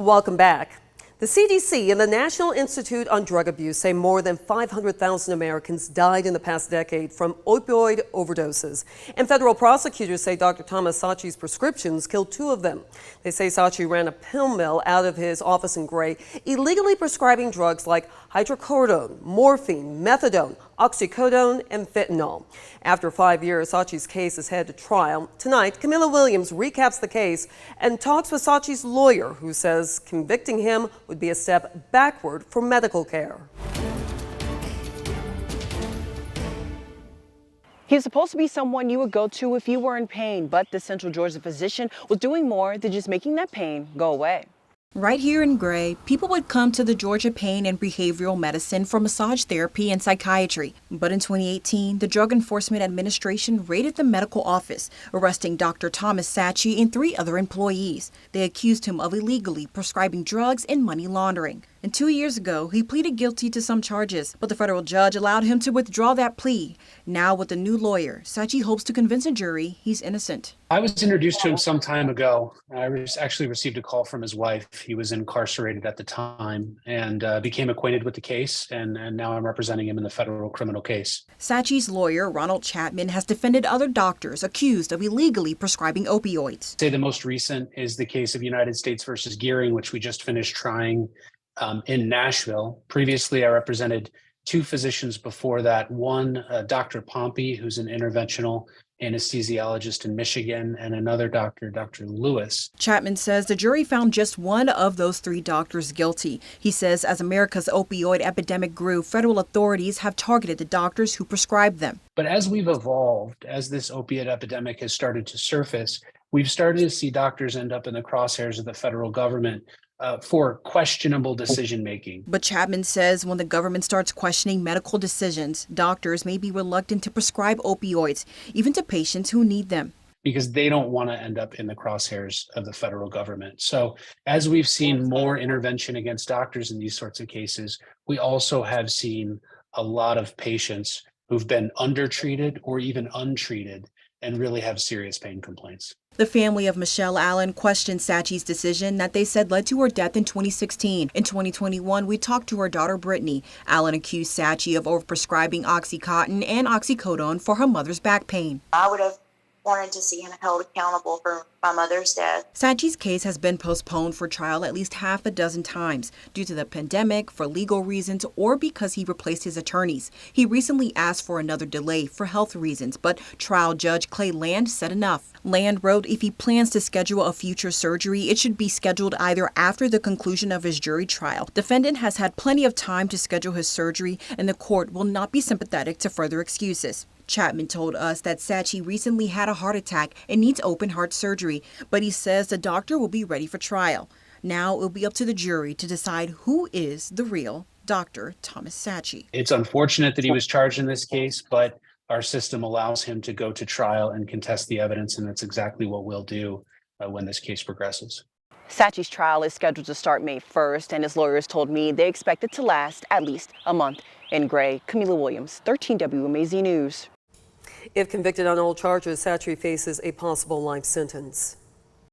Welcome back. The CDC and the National Institute on Drug Abuse say more than 500,000 Americans died in the past decade from opioid overdoses. And federal prosecutors say Dr. Thomas Sachy's prescriptions killed 2 of them. They say Sachy ran a pill mill out of his office in Gray, illegally prescribing drugs like hydrocodone, morphine, methadone, oxycodone, and fentanyl. After 5 years, Sachy's case is headed to trial. Tonight, Camilla Williams recaps the case and talks with Sachy's lawyer, who says convicting him would be a step backward for medical care. He's supposed to be someone you would go to if you were in pain, but the Central Georgia physician was doing more than just making that pain go away. Right here in Gray, people would come to the Georgia Pain and Behavioral Medicine for massage therapy and psychiatry. But in 2018, the Drug Enforcement Administration raided the medical office, arresting Dr. Thomas Sachy and 3 other employees. They accused him of illegally prescribing drugs and money laundering. And 2 years ago, he pleaded guilty to some charges, but the federal judge allowed him to withdraw that plea. Now, with a new lawyer, Sachy hopes to convince a jury he's innocent. I was introduced to him some time ago. I actually received a call from his wife. He was incarcerated at the time and became acquainted with the case, and now I'm representing him in the federal criminal case. Sachy's lawyer, Ronald Chapman, has defended other doctors accused of illegally prescribing opioids. Say the most recent is the case of United States versus Gearing, which we just finished trying in Nashville. Previously, I represented 2 physicians before that. One, Dr. Pompey, who's an interventional anesthesiologist in Michigan, and another doctor, Dr. Lewis. Chapman says the jury found just one of those 3 doctors guilty. He says as America's opioid epidemic grew, federal authorities have targeted the doctors who prescribed them. But as we've evolved, as this opiate epidemic has started to surface, we've started to see doctors end up in the crosshairs of the federal government for questionable decision-making. But Chapman says when the government starts questioning medical decisions, doctors may be reluctant to prescribe opioids, even to patients who need them. Because they don't want to end up in the crosshairs of the federal government. So as we've seen more intervention against doctors in these sorts of cases, we also have seen a lot of patients who've been undertreated or even untreated and really have serious pain complaints. The family of Michelle Allen questioned Sachy's decision that they said led to her death in 2016. In 2021, we talked to her daughter, Brittany. Allen accused Sachy of overprescribing Oxycontin and oxycodone for her mother's back pain. I would have wanted to see him held accountable for my mother's death. Sachy's case has been postponed for trial at least half a dozen times due to the pandemic, for legal reasons, or because he replaced his attorneys. He recently asked for another delay for health reasons, but trial judge Clay Land said enough. Land wrote if he plans to schedule a future surgery, it should be scheduled either after the conclusion of his jury trial. Defendant has had plenty of time to schedule his surgery, and the court will not be sympathetic to further excuses. Chapman told us that Sachy recently had a heart attack and needs open heart surgery, but he says the doctor will be ready for trial. Now it will be up to the jury to decide who is the real Dr. Thomas Sachy. It's unfortunate that he was charged in this case, but our system allows him to go to trial and contest the evidence, and that's exactly what we'll do when this case progresses. Sachy's trial is scheduled to start May 1st, and his lawyers told me they expect it to last at least a month. In Gray, Camilla Williams, 13 WMAZ News. If convicted on all charges, Sachy faces a possible life sentence.